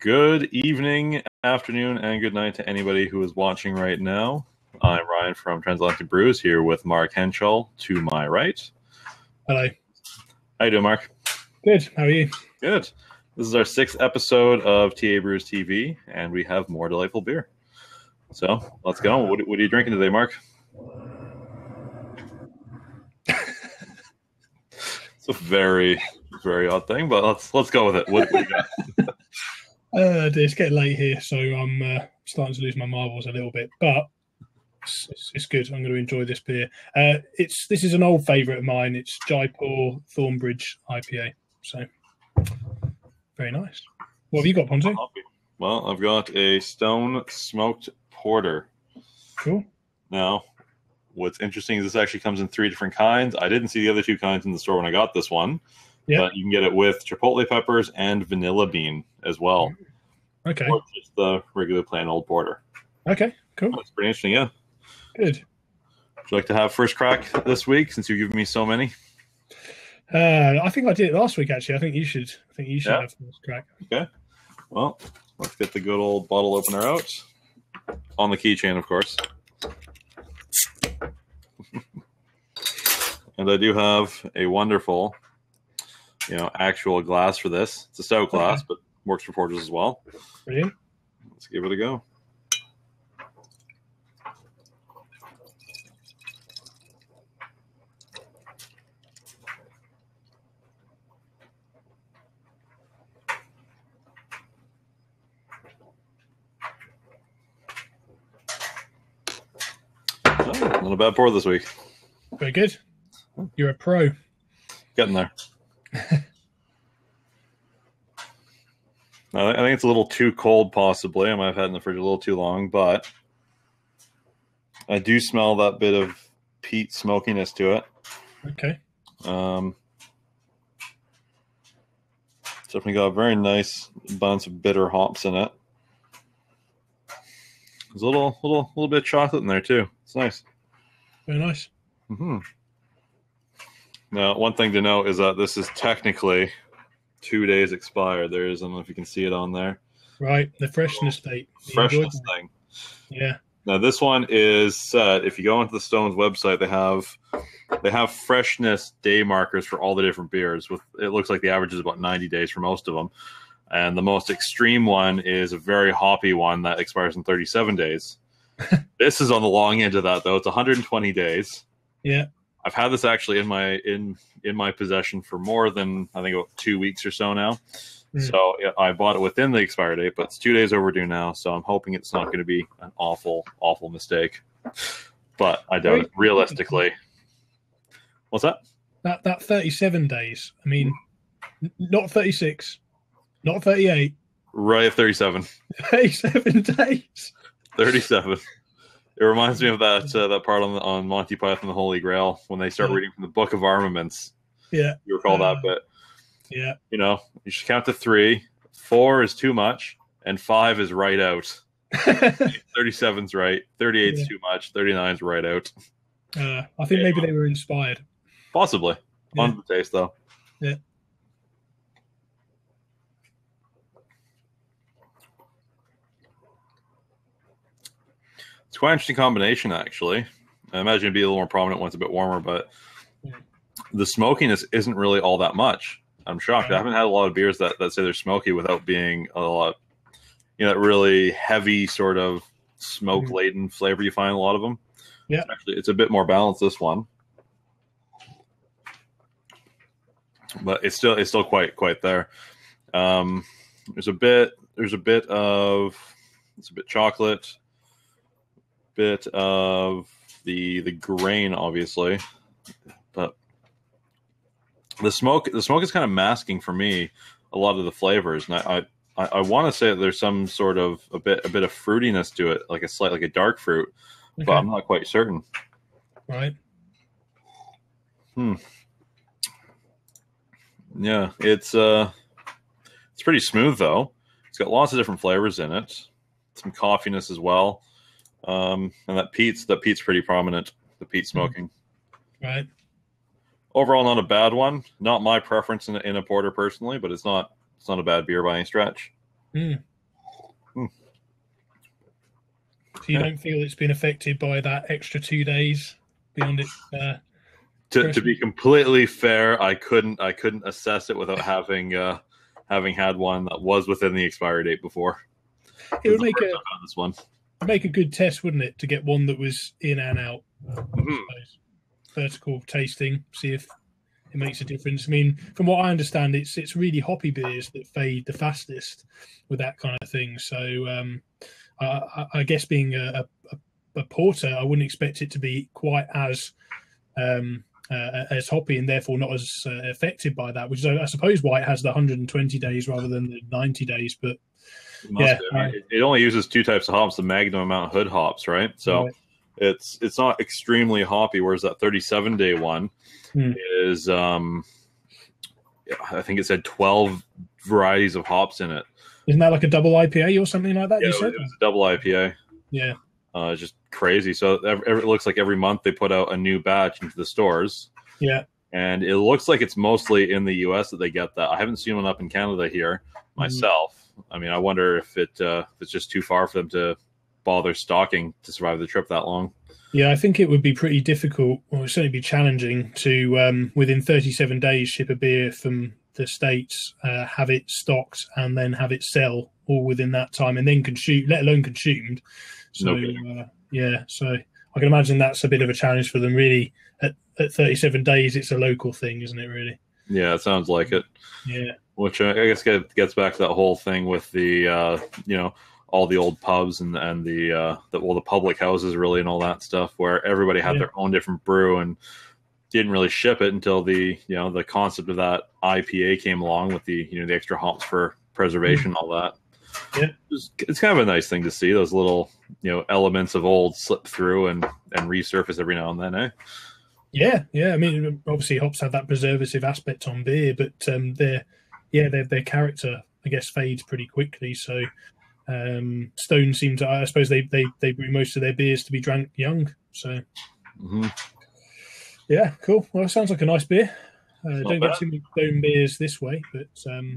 Good evening, afternoon, and good night to anybody who is watching right now. I'm Ryan from Transatlantic Brews here with Mark Henshaw to my right. Hello. How you doing, Mark? Good. How are you? Good. This is our 6th episode of TA Brews TV, and we have more delightful beer. So let's go. What are you drinking today, Mark? It's a very, very odd thing, but let's go with it. What do you got? It's getting late here, so I'm starting to lose my marbles a little bit, but it's good. I'm going to enjoy this beer. This is an old favourite of mine. It's Jaipur Thornbridge IPA. So very nice. What have you got, Ponto? Well, I've got a Stone Smoked Porter. Cool. Now, what's interesting is this actually comes in 3 different kinds. I didn't see the other 2 kinds in the store when I got this one. Yep. But you can get it with chipotle peppers and vanilla bean as well. Okay. Or just the regular plain old porter. Okay, cool. That's pretty interesting, yeah. Good. Would you like to have first crack this week since you've given me so many? I think I did it last week, actually. I think you should have first crack. Okay. Well, let's get the good old bottle opener out. On the keychain, of course. And I do have a wonderful, actual glass for this. It's a stout glass, but works for porters as well. Brilliant. Let's give it a go. Not a bad pour this week. Very good. You're a pro. Getting there. I think it's a little too cold, possibly. I might have had it in the fridge a little too long, but I do smell that bit of peat smokiness to it. Okay. It's definitely got a very nice bunch of bitter hops in it. There's a little bit of chocolate in there too. It's nice. Very nice. Mm-hmm. Now, one thing to note is that this is technically 2 days expired. I don't know if you can see it on there. Right, the freshness date. Freshness thing. Yeah. Now, this one is set. If you go onto the Stone's website, they have freshness day markers for all the different beers. It looks like the average is about 90 days for most of them. And the most extreme one is a very hoppy one that expires in 37 days. This is on the long end of that, though. It's 120 days. Yeah. I've had this actually in my possession for more than, I think, about 2 weeks or so now. So I bought it within the expiry date, but it's 2 days overdue now. So I'm hoping it's not going to be an awful, awful mistake. But I doubt it. Realistically. What's that? That 37 days. I mean, not 36, not 38. Right at 37. 37 days. 37. It reminds me of that part on Monty Python and the Holy Grail when they start reading from the Book of Armaments. Yeah. You recall that bit? Yeah. You should count to 3. 4 is too much, and 5 is right out. 37's right. 38's too much. 39's right out. I think maybe they were inspired. Possibly. On the taste, though. Yeah. It's quite an interesting combination, actually. I imagine it'd be a little more prominent once a bit warmer, but the smokiness isn't really all that much. I'm shocked. I haven't had a lot of beers that say they're smoky without being a lot, that really heavy sort of smoke-laden flavor you find in a lot of them. Yeah. Actually, it's a bit more balanced, this one. But it's still quite there. There's a bit chocolate, bit of the grain, obviously, but the smoke is kind of masking for me a lot of the flavors, and I want to say that there's some sort of a bit of fruitiness to it, like a dark fruit, but I'm not quite certain. Right. Yeah, it's pretty smooth though. It's got lots of different flavors in it, some coffeeness as well. And that peat's pretty prominent, the peat smoking. Right. Overall, not a bad one. Not my preference in a porter personally, but it's not a bad beer by any stretch. So you don't feel it's been affected by that extra 2 days beyond it? To be completely fair, I couldn't assess it without having had one that was within the expiry date before. It would make a good test, wouldn't it, to get one that was in and out? Vertical tasting, see if it makes a difference. I mean, from what I understand, it's really hoppy beers that fade the fastest with that kind of thing. So I guess being a porter, I wouldn't expect it to be quite as hoppy and therefore not as affected by that, which is, I suppose, why it has the 120 days rather than the 90 days. But it only uses 2 types of hops, the Magnum amount hood hops, right? So it's not extremely hoppy, whereas that 37-day one is, I think it said 12 varieties of hops in it. Isn't that like a double IPA or something like that? Yeah, you said it was a double IPA. Yeah. It's just crazy. So it looks like every month they put out a new batch into the stores. Yeah. And it looks like it's mostly in the U.S. that they get that. I haven't seen one up in Canada here myself. I mean, I wonder if it's just too far for them to bother stocking to survive the trip that long. Yeah, I think it would be pretty difficult, or it would certainly be challenging to, within 37 days, ship a beer from the States, have it stocked, and then have it sell all within that time, and then consume, let alone consumed. So, so I can imagine that's a bit of a challenge for them, really. At 37 days, it's a local thing, isn't it, really? Yeah, it sounds like it. Yeah. Which I guess gets back to that whole thing with the, all the old pubs and the public houses, really, and all that stuff, where everybody had their own different brew and didn't really ship it until the concept of that IPA came along with the extra hops for preservation, all that. Yeah, it's kind of a nice thing to see those little elements of old slip through and resurface every now and then, eh? Yeah. I mean, obviously hops have that preservative aspect on beer, but their character, I guess, fades pretty quickly. So Stone seem to, I suppose, they brew most of their beers to be drank young. So. Yeah, cool. Well, it sounds like a nice beer. Don't get too many Stone beers this way, but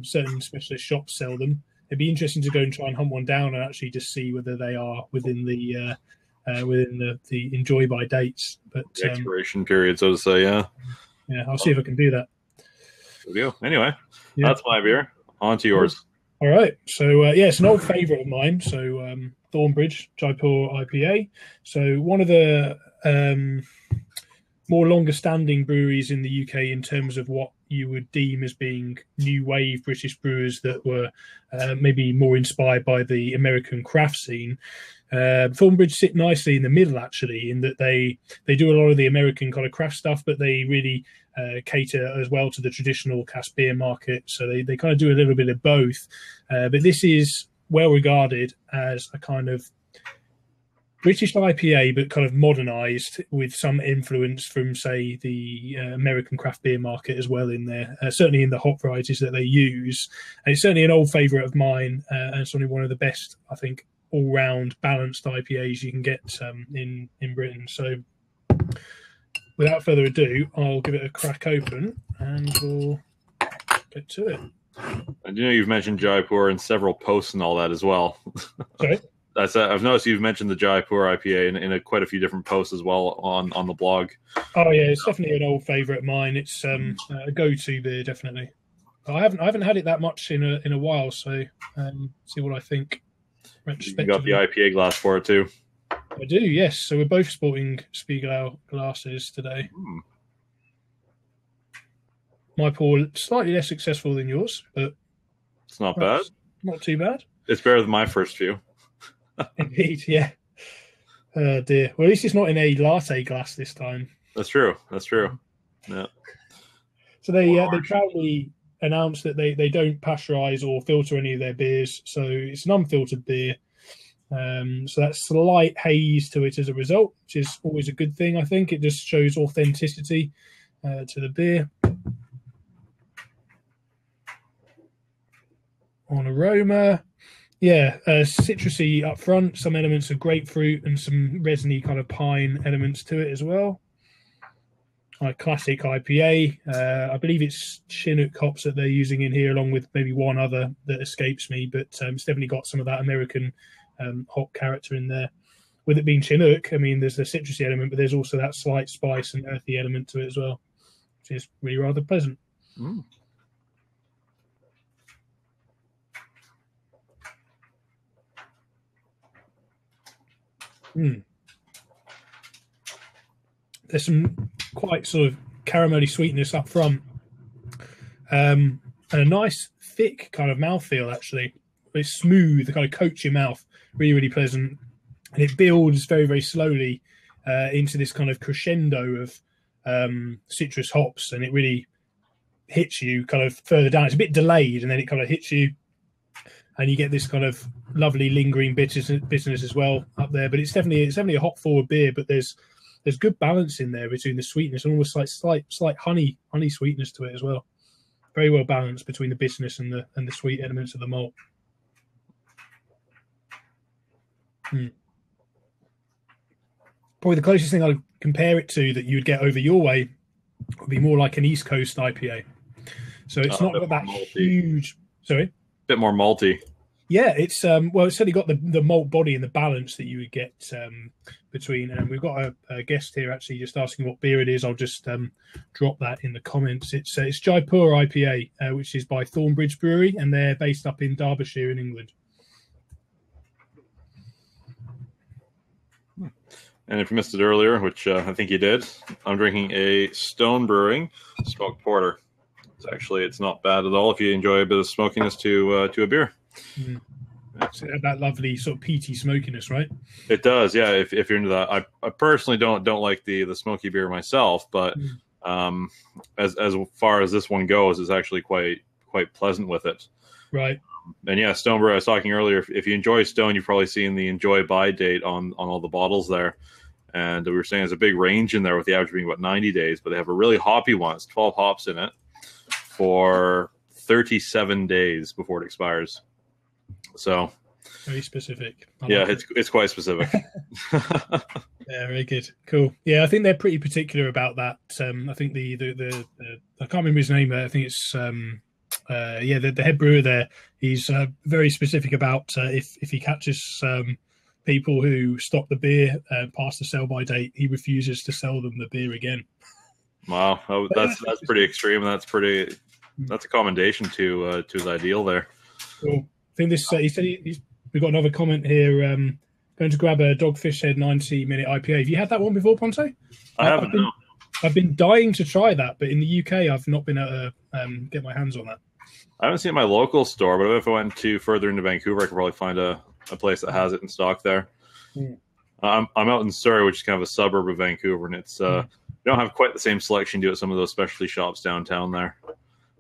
certain specialist shops sell them. It'd be interesting to go and try and hunt one down and actually just see whether they are within the enjoy by dates. But the expiration period, so to say. Yeah, I'll see if I can do that. There we go. Anyway, that's my beer. On to yours. All right. So it's an old favourite of mine. So Thornbridge Jaipur IPA. So one of the more longer standing breweries in the UK in terms of what you would deem as being new wave British brewers that were maybe more inspired by the American craft scene. Thornbridge sit nicely in the middle, actually, in that they do a lot of the American kind of craft stuff, but they really cater as well to the traditional cask beer market. So they kind of do a little bit of both. But this is well regarded as a kind of British IPA, but kind of modernized with some influence from, say, the American craft beer market as well in there, certainly in the hop varieties that they use. And it's certainly an old favourite of mine, and certainly one of the best, I think, all-round balanced IPAs you can get in Britain. So without further ado, I'll give it a crack open and we'll get to it. I do know you've mentioned Jaipur in several posts and all that as well. Sorry? I've noticed you've mentioned the Jaipur IPA in quite a few different posts as well on the blog. Oh yeah, it's definitely an old favourite of mine. It's a go-to beer, definitely. But I haven't had it that much in a while, so see what I think. You got the IPA glass for it too. I do, yes. So we're both sporting Spiegelau glasses today. My pour slightly less successful than yours, but it's not bad. Not too bad. It's better than my first few. Indeed, yeah. Oh dear. Well, at least it's not in a latte glass this time. That's true. Yeah. So they proudly announced that they don't pasteurize or filter any of their beers, so it's an unfiltered beer. So that's slight haze to it as a result, which is always a good thing. I think it just shows authenticity to the beer. On aroma, citrusy up front, some elements of grapefruit and some resiny kind of pine elements to it as well. classic IPA. I believe it's Chinook hops that they're using in here, along with maybe one other that escapes me, but it's definitely got some of that American hop character in there. With it being Chinook, I mean, there's the citrusy element, but there's also that slight spice and earthy element to it as well, which is really rather pleasant. Mm. There's some quite sort of caramelly sweetness up front, and a nice thick kind of mouthfeel, actually. It's smooth, it kind of coats your mouth, really, really pleasant. And it builds very, very slowly into this kind of crescendo of citrus hops, and it really hits you kind of further down. It's a bit delayed, and then it kind of hits you, and you get this kind of lovely lingering bitterness as well up there. But it's definitely a hop forward beer, but there's good balance in there between the sweetness and almost like slight honey sweetness to it as well. Very well balanced between the bitterness and the sweet elements of the malt. Probably the closest thing I'd compare it to that you would get over your way would be more like an East Coast IPA. So it's not got that huge. Sorry, bit more malty. Yeah, it's it's certainly got the malt body and the balance that you would get between. And we've got a guest here actually just asking what beer it is. I'll just drop that in the comments. It's Jaipur IPA, which is by Thornbridge Brewery, and they're based up in Derbyshire in England. And if you missed it earlier, which I think you did, I'm drinking a Stone Brewing smoked porter. It's not bad at all if you enjoy a bit of smokiness to a beer. Mm. That lovely sort of peaty smokiness, right? It does, yeah. If you're into that, I personally don't like the smoky beer myself, but as far as this one goes, it's actually quite pleasant with it. Right. And yeah, Stone Brew, I was talking earlier, if you enjoy Stone, you've probably seen the enjoy by date on all the bottles there. And we were saying there's a big range in there with the average being about 90 days, but they have a really hoppy one. It's 12 hops in it for 37 days before it expires. So very specific. It's quite specific. Yeah, very good. Cool. Yeah, I think they're pretty particular about that. I think the I can't remember his name there. I think it's the head brewer there. He's very specific about if he catches people who stop the beer past the sell by date, he refuses to sell them the beer again. Wow, that's pretty extreme. That's a commendation to his ideal there. Cool. I think this. He said we've got another comment here. Going to grab a Dogfish Head 90-minute IPA. Have you had that one before, Ponto? I haven't. I've been dying to try that, but in the UK, I've not been able to get my hands on that. I haven't seen it in my local store, but if I went further into Vancouver, I could probably find a place that has it in stock there. Mm. I'm out in Surrey, which is kind of a suburb of Vancouver, and it's you don't have quite the same selection you do at some of those specialty shops downtown there.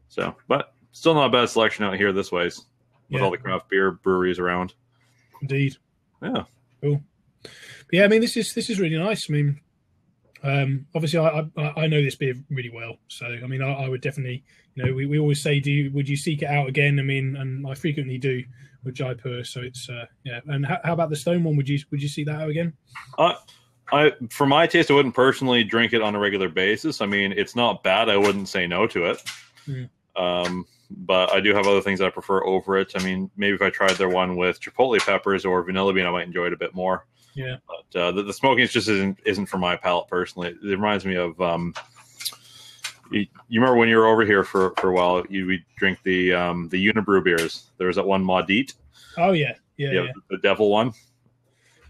So, but still not a bad selection out here this ways with all the craft beer breweries around. Indeed. Yeah. Cool. But yeah, I mean, this is really nice. I mean, obviously, I know this beer really well, so I mean, I would definitely, we always say, would you seek it out again? I mean, and I frequently do with Jaipur, so it's yeah. And how about the Stone one? Would you seek that out again? For my taste, I wouldn't personally drink it on a regular basis. I mean, it's not bad. I wouldn't say no to it. But I do have other things I prefer over it. I mean, maybe if I tried their one with chipotle peppers or vanilla bean, I might enjoy it a bit more. Yeah. But the smokiness just isn't for my palate personally. It reminds me of you remember when you were over here for a while, we'd drink the Unibrew beers. There was that one Maudit. Oh yeah. The devil one.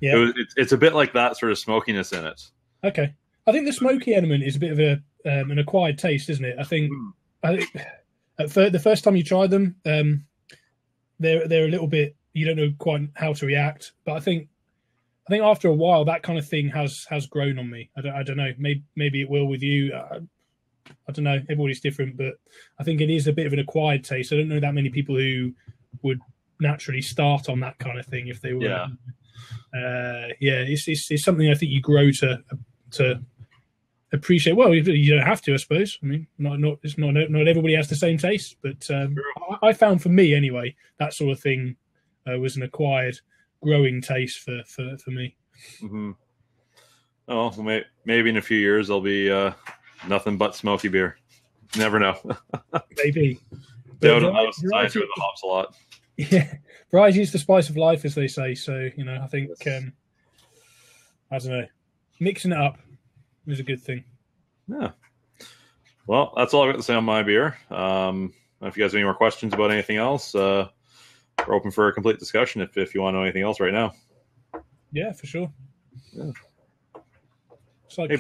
Yeah. It's a bit like that sort of smokiness in it. Okay. I think the smoky element is a bit of an acquired taste, isn't it? I think the first time you try them, they're a little bit, you don't know quite how to react. But I think after a while, that kind of thing has grown on me. I don't know. Maybe it will with you. I don't know. Everybody's different, but I think it is a bit of an acquired taste. I don't know that many people who would naturally start on that kind of thing if they were. Yeah. It's something I think you grow to appreciate. Well, you don't have to, I suppose. I mean, not everybody has the same taste, but I found for me anyway, that sort of thing was an acquired, growing taste for me. Mm-hmm. Oh, well, maybe in a few years I'll be Nothing but smoky beer. Never know. Maybe. I enjoy the hops a lot. Yeah, variety is the spice of life, as they say. So, I think, I don't know, mixing it up is a good thing. Yeah. Well, that's all I've got to say on my beer. If you guys have any more questions about anything else, we're open for a complete discussion if you want to know anything else right now. Yeah, for sure. Yeah. It's like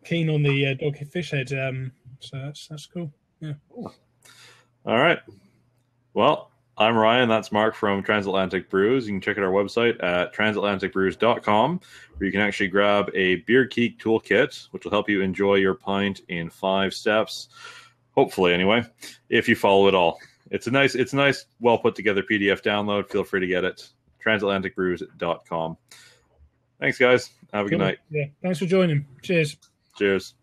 keen on the Dogfish Head, so that's cool. Yeah. All right. Well, I'm Ryan. That's Mark from Transatlantic Brews. You can check out our website at transatlanticbrews.com, where you can actually grab a Beer Geek toolkit, which will help you enjoy your pint in 5 steps. Hopefully, anyway, if you follow it all. It's a nice, well put together PDF download. Feel free to get it. Transatlanticbrews.com. Thanks, guys. Have a good night. Yeah. Thanks for joining. Cheers. Cheers.